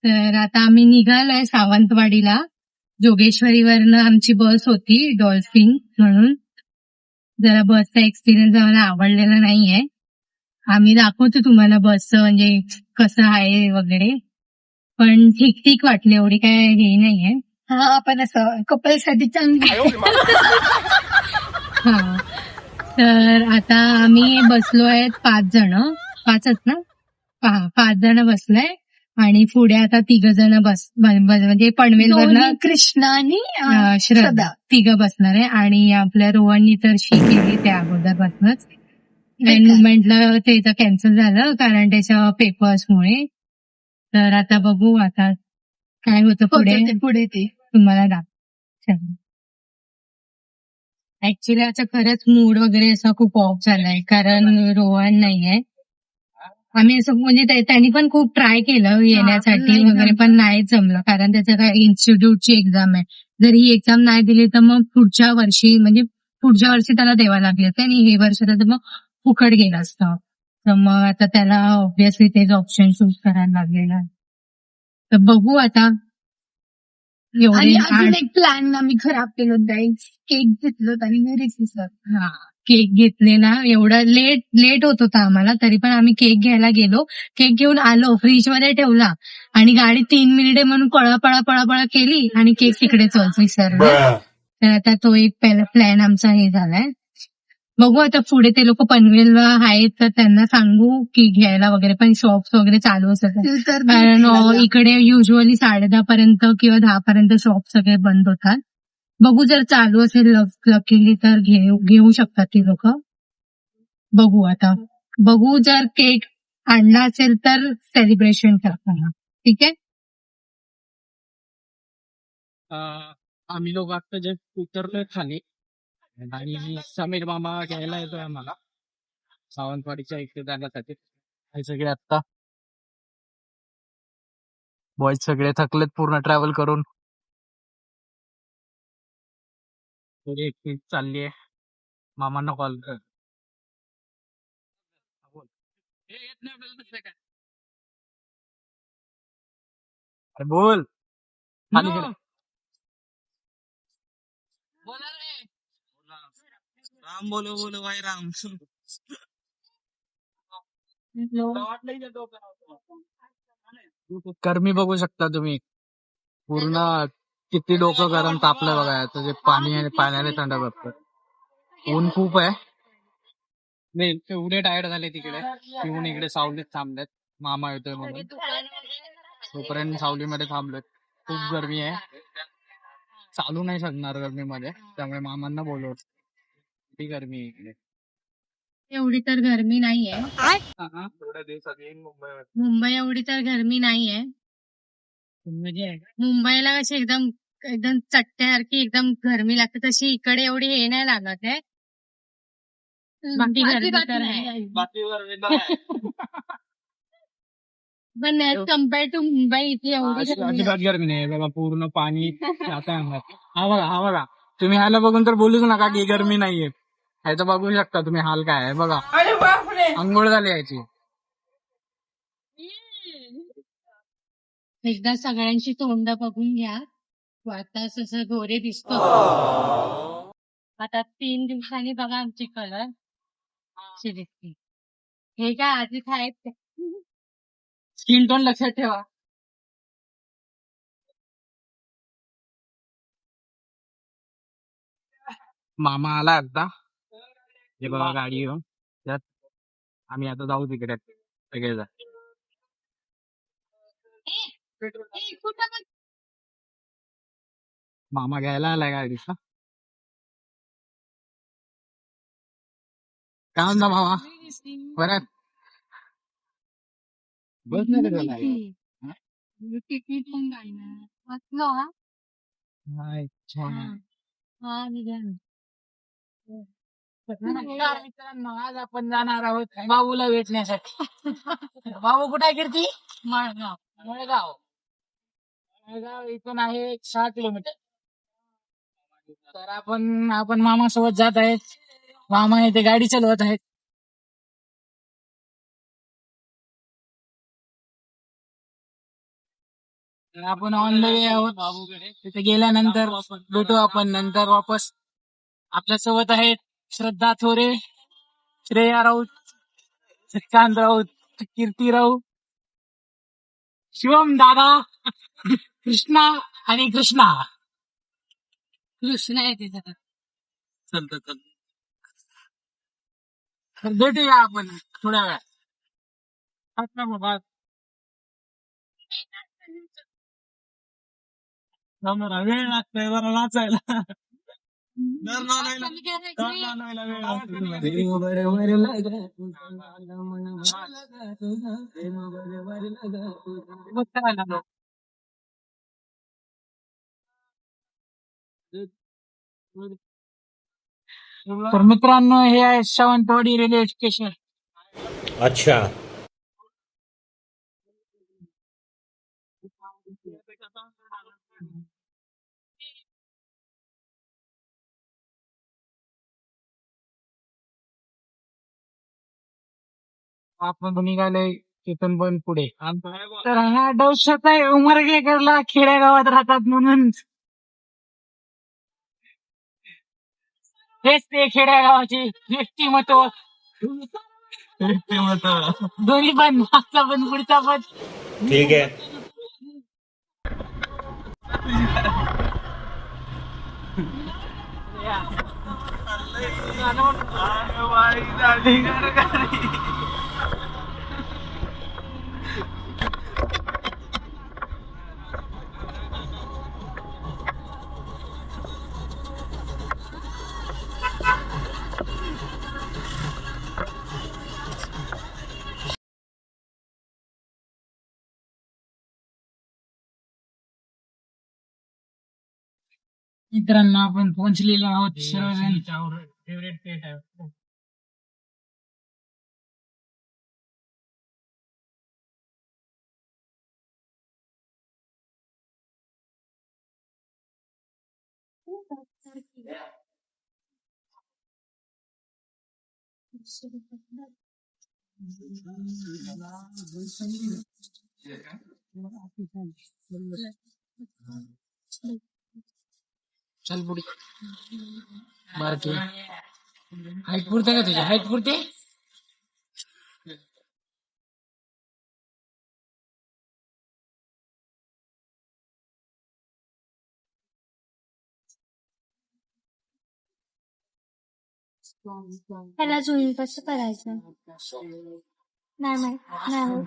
तर आता आम्ही निघालोय सावंतवाडीला. जोगेश्वरीवरनं आमची बस होती डॉल्फिन म्हणून. जरा बसचा एक्सपिरियन्स आम्हाला आवडलेला नाहीये. आम्ही दाखवतो तुम्हाला बसचं म्हणजे कसं आहे वगैरे, पण ठीक ठीक वाटले, एवढी काय हे नाहीये. हा आपण असं कपलसाठी चांगली. हा तर आता आम्ही बसलो आहेत 5 जण, 5च ना, 5 जण बसलोय आणि पुढे आता 3 जण म्हणजे पनवेलवरनं कृष्णा आणि श्रद्धा 3 बसणार आहे. आणि आपल्या रोहननी तर शी केली त्या अगोदरपासूनच. म्हटलं त्याचं कॅन्सल झालं कारण त्याच्या पेपर्समुळे. तर आता बघू आता काय होतं पुढे ते तुम्हाला दाखव. ऍक्च्युली आता खरंच मूड वगैरे असा खूप ऑफ झालाय कारण रोहन नाहीये. आम्ही असं म्हणजे त्यांनी पण खूप ट्राय केलं येण्यासाठी वगैरे, पण नाही जमलं कारण त्याचं काय इन्स्टिट्यूटची एक्झाम आहे. जर ही एक्झाम नाही दिली तर मग पुढच्या वर्षी त्याला द्यावा लागले असते आणि हे वर्ष तर मग फुकट गेलं असतं. तर मग आता त्याला ऑब्व्हियसली तेच ऑप्शन चूज करायला लागलेलं आहे. तर बघू आता. आणि अजून एक प्लॅन आम्ही खराब केलं होता, एक केक घेतलं होता आणि घरीच विसरलो. हा केक घेतले ना, एवढा लेट होत होता आम्हाला, तरी पण आम्ही केक घ्यायला गेलो. केक घेऊन आलो, फ्रीज मध्ये ठेवला आणि गाडी 3 मिनिटे म्हणून पळा केली आणि केक तिकडेच विसरलो. तर आता तो एक पहिला प्लॅन आमचा हे झालाय. बघू आता पुढे ते लोक पनवेलला आहेत तर त्यांना सांगू की घ्यायला वगैरे, पण शॉप्स वगैरे चालू असतात कारण इकडे युजली 10:30 पर्यंत किंवा 10 पर्यंत शॉप सगळे बंद होतात. बघू जर चालू असेल लकीली तर घेऊ शकतात ती लोक. बघू आता. बघू जर केक आणला असेल तर सेलिब्रेशन करताना. ठीक आहे. आम्ही लोक आता जे उतरलोय खाली आणि समीर मामा घ्यायला येतोय आम्हाला सावंतवाडीच्या इकडे जाण्यासाठी. हे सगळे आता बॉयज सगळे थकलेत पूर्ण ट्रॅव्हल करून. एक चालली आहे, मामांना कॉल कर. बोल खाली गेला. राम बोलो बोलो भाई राम. गरमी बघू शकता तुम्ही, पूर्ण किती डोकं गरम तापलंय बघा. आता जे पाणी आहे पाण्याने थंड करतं. ऊन खूप आहे. नाही एवढे टायर्ड झाले तिकडे पिऊन इकडे सावलीत थांबलेत. मामा येतोय म्हणून तोपर्यंत सावलीमध्ये थांबलेत. खूप गरमी आहे, चालू नाही शकणार गरमीमध्ये, त्यामुळे मामांना बोलवत. किती गरमी आहे इकडे. एवढी तर गरमी नाहीये मुंबई एवढी तर गरमी नाहीये. मुंबईला कशी एकदम एकदम चट्ट्यासारखी एकदम गरमी लागते, तशी इकडे एवढी हे नाही लागत आहे. बाकी गरमी तर आहे पण ऍज कम्पेअर टू मुंबई इथे एवढी अजिबात गरमी नाही बघा. पूर्ण पाणी आता अंगात. हा बघा तुम्ही ह्याला बघून तर बोलूच नका की गरमी नाहीये. ह्याचं बघू शकता तुम्ही हाल काय आहे बघा. अंघोळ झाली याची. एकदा सगळ्यांची तोंड बघून घ्या. आता असं गोरे दिसतो. आता 3 दिवसांनी बघा आमची कलर दिसते. हे काय आधीच आहेत. स्किन टोन लक्षात ठेवा. मामा आला आता, हे बघा गाडी घेऊन. त्यात आम्ही आता जाऊ तिकडे सगळेजण. मामा घ्यायला आलाय गाडीचा. काय म्हणता मामा, परत बस नाही तिकीट पण काय ना वाचलो. मित्रांनो, आज आपण जाणार आहोत बाबूला भेटण्यासाठी. बाबू कुठे कीर्ती? मळगाव इथून आहे 6 किलोमीटर. तर आपण मामा सोबत जात आहेत. मामा इथे गाडी चालवत आहेत. तर आपण ऑन द वे आहोत. तिथे गेल्यानंतर भेटू आपण नंतर वापस. आपल्यासोबत आहेत श्रद्धा थोरे, श्रेया राऊत, श्रीकांत राऊत, कीर्ती राऊत, शिवम दादा, कृष्णा आणि कृष्णा. कृष्णा आहे तिथं. चलत. तर भेटूया आपण थोड्या वेळात. आता बाबा वेळ लागतोय जरा नाचायला. तर मित्रांनो हे आहे सावंतवाडी रेल्वे स्टेशन. अच्छा. आपण निघालोय तिथून पण पुढे. तर हा डौसत आहे उमरगेकरला खेडेगावात राहतात म्हणून. हेच ते खेडेगावाचे व्यक्तिमत्व. दोन्ही पण मागचा पण पुढचा पण. ठीक है. मित्रांनो आपण पोहोचलेलो आहोत सर्वजण. फेवरेट पेट आहे. चल पुढे बारकी. हाईट पुरते का तुझ्या? हाईट पुरते? त्याला झुई कसं करायचं? नाही माहित नाही होत.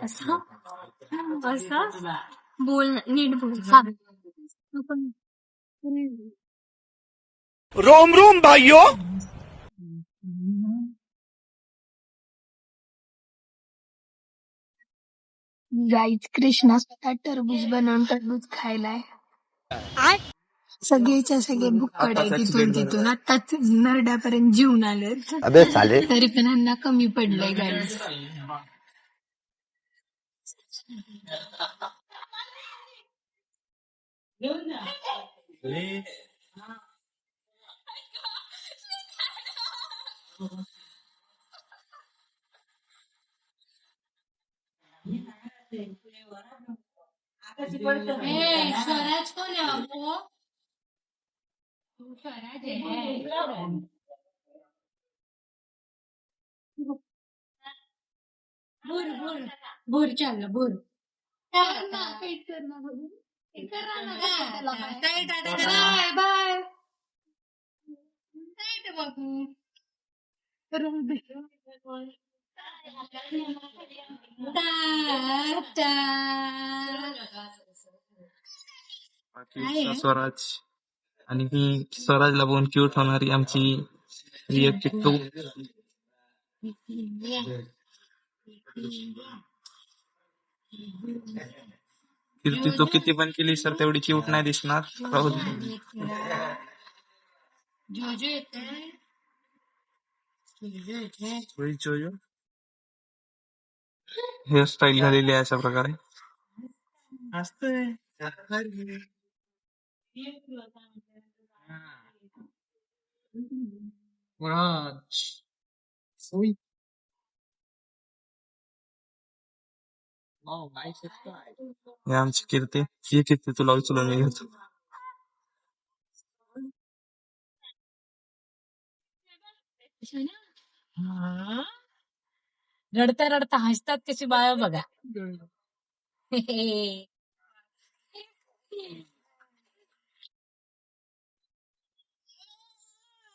असं असं बोल नीट बोल. रोम रोम भाइयों. गाईच कृष्णा स्वतः टरबूज बनवून टरबूज खायलाय. सगळेच्या सगळे भुक्कड आहे तिथून आताच नरड्यापर्यंत जीवन आले. अबे साले. तरी पण ह्यांना कमी पडलंय गाईज. स्वराज कोण आहे बापू? स्वराज आहे. भूर भूर भूर चाललं भूर. बाय बाय बाबू. स्वराज आणि ती स्वराजला बघून क्यूट होणारी आमची रिया किट्टू. कीर्ती तू किती पण केली सर तेवढी क्यूट नाही दिसणार. राहू दे. जोजो हेअरस्टाईल झालेली आहे अशा प्रकारे. हे आमची कीर्ती, ही कीर्ती तुला उचलून मी घेतो. रडता रडता हसतात कशी बाया बघा.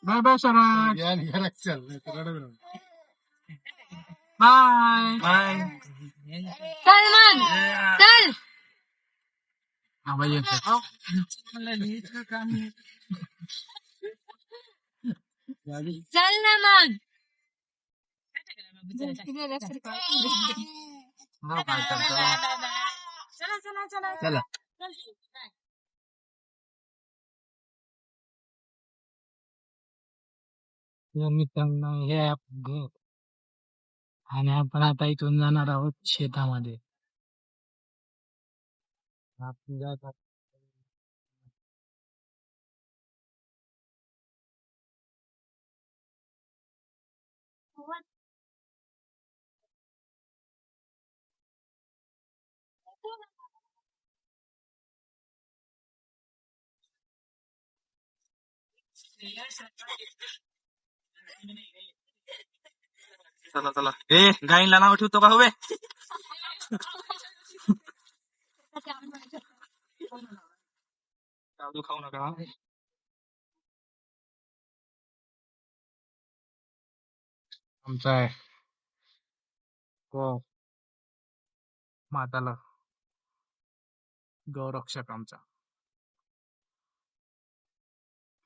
Bye bye Swaraj. Bye bye. चल मग चल. आवाज येतो. चल ना मग. चला. मित्रांनो हे आहे आपलं घर आणि आपण आता इथून जाणार आहोत शेतामध्ये. आपण जात आहोत. चला चला. गाईला नाव ठेवतो का हवे? काजू खाऊ नका. आमचा आहे गो माताला गौरक्षक आमचा.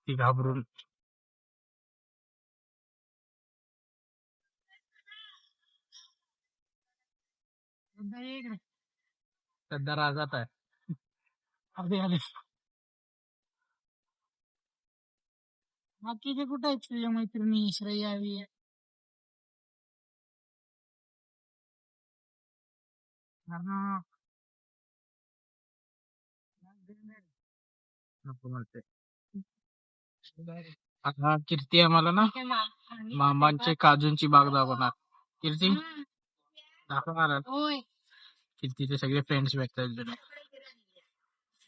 ती घाबरून सध्या राजात आहे. अरे अरे बाकीचे कुठे आहेत तुझ्या मैत्रिणी श्रेया बी? नको म्हणते. आता कीर्ती आम्हाला ना मामांचे काजूंची बाग दाखवणार. कीर्ती दाखवणार आहे. होय. कीर्तीचे सगळे फ्रेंड्स भेटतात जुने.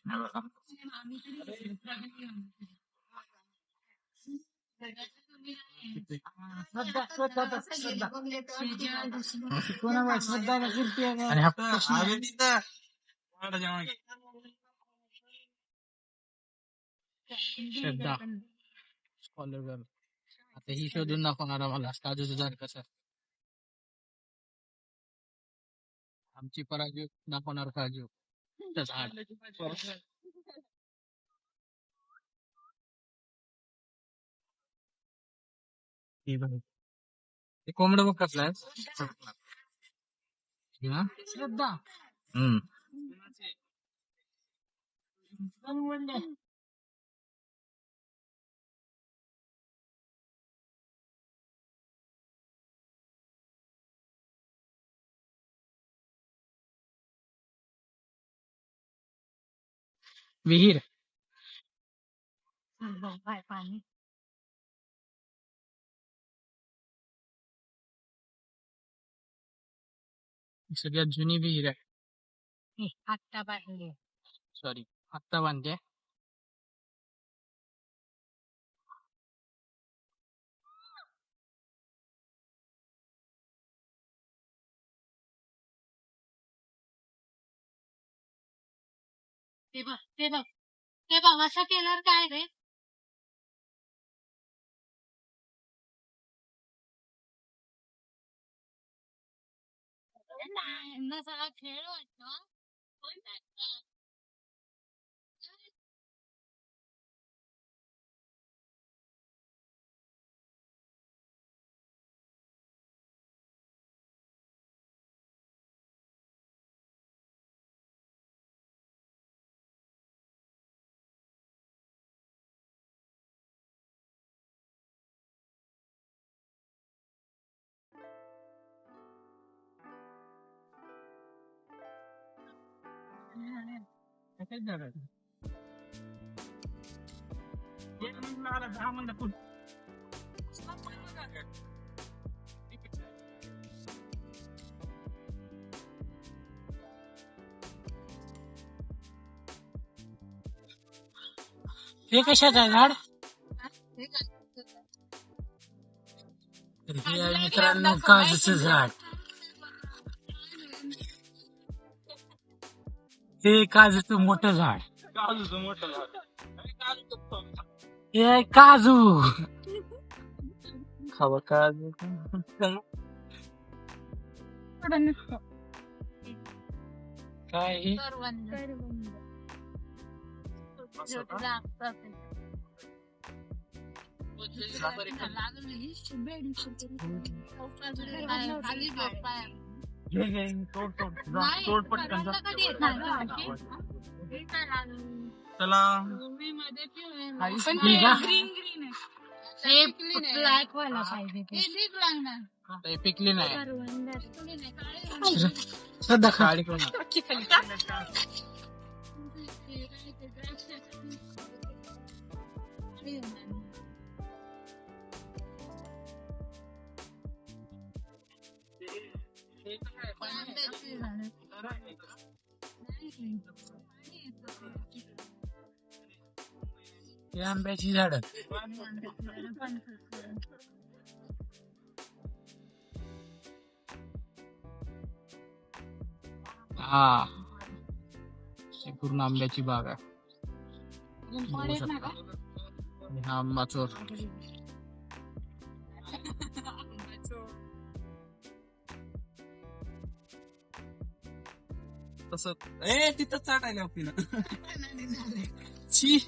हे बघा. आणि हा श्रद्धा स्कॉलर गर्ल. आता ही शोधून दाखवणार आम्हाला काजूचं झाड कसं. आमची पराजू दाखवणार काजू झाड. हे बघ. ते कोंबड बघ कसलं आहे. श्रद्धा विहीर. पाणी सगळ्यात जुनी विहीर आहे. आत्ता बांधली. सॉरी आत्ता बांधते. ते बघ ते बघ ते बघ असं केल्यावर काय रे. सगळा खेळ वाटतो. कशाच झाड आहे? 1 मिनिट लागला 10 मिनिटं. हे कशाचं आहे झाड? तर हे आहे मित्रांनो काजूचं झाड. हे काजूचं मोठं झाड. हे आहे काजू. खावा काजू. काय हे? तोड पटकन जा. चला ठीक आहे. ब्लॅक वाला पाहिजे ते. ते पिकली नाही. सध्या काळी कोण हे आंब्याची झाड. हा ही पूर्ण आंब्याची बाग आहे. बघू शकता. आणि हा आंबा चोर. तसं तिथं चाटायला आपली छी.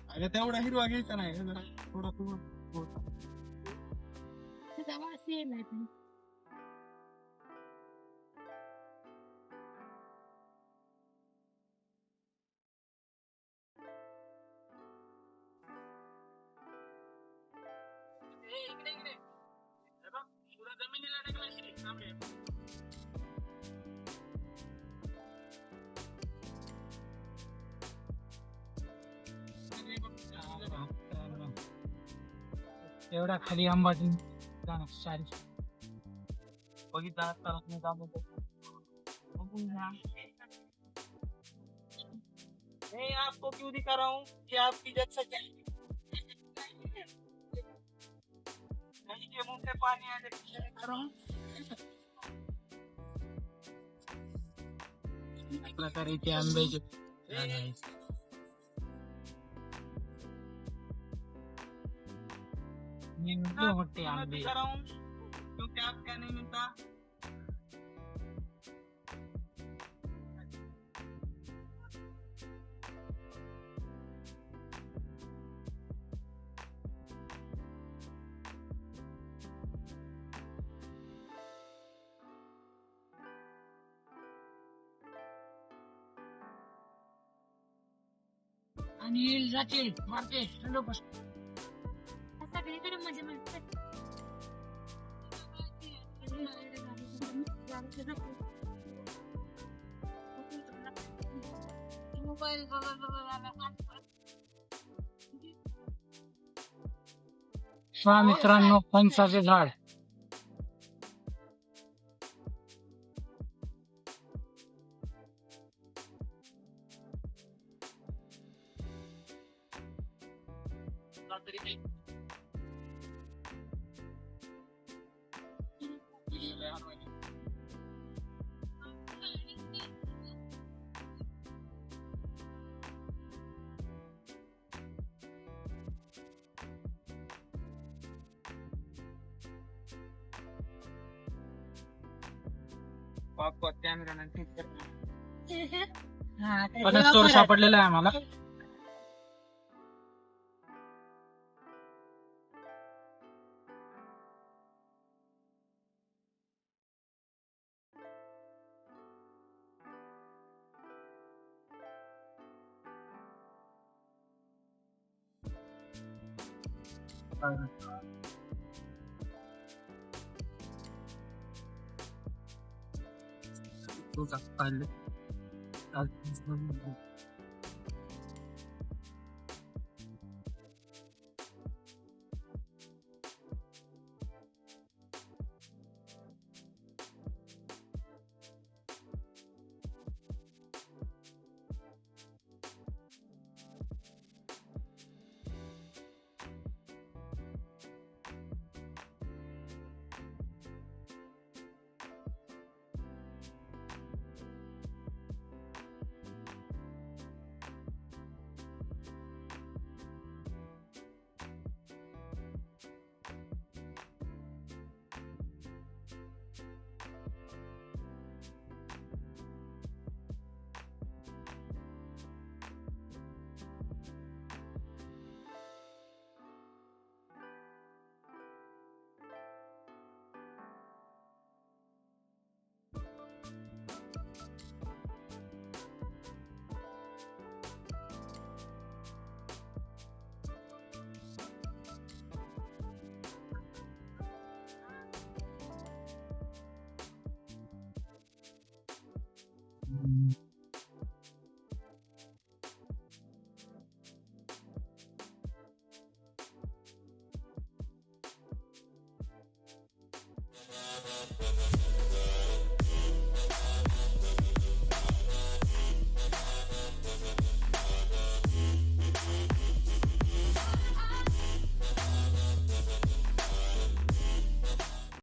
अरे तेवढा हिरवा घ्यायचा नाही जरा थोडा एवढा खाली आंबा शारी बघितला मैं आपको क्यों दिखा रहा हूँ कि आपकी जैसा नहीं के मुंह से पानी आने दिखा रहा हूँ. प्रकारे इथे आंब्याचे झाड आहेत. निंबू मोठे आंबे. दिखा रहा हूँ क्योंकि आप क्या नहीं मिलता. आणि जाते मारते लोक. सगळीकडे मजा मारतात. मोबाईल मित्रांनो फणसाचे झाड. कॅमेरा परत चोर सापडलेला आहे आम्हाला. पाहिले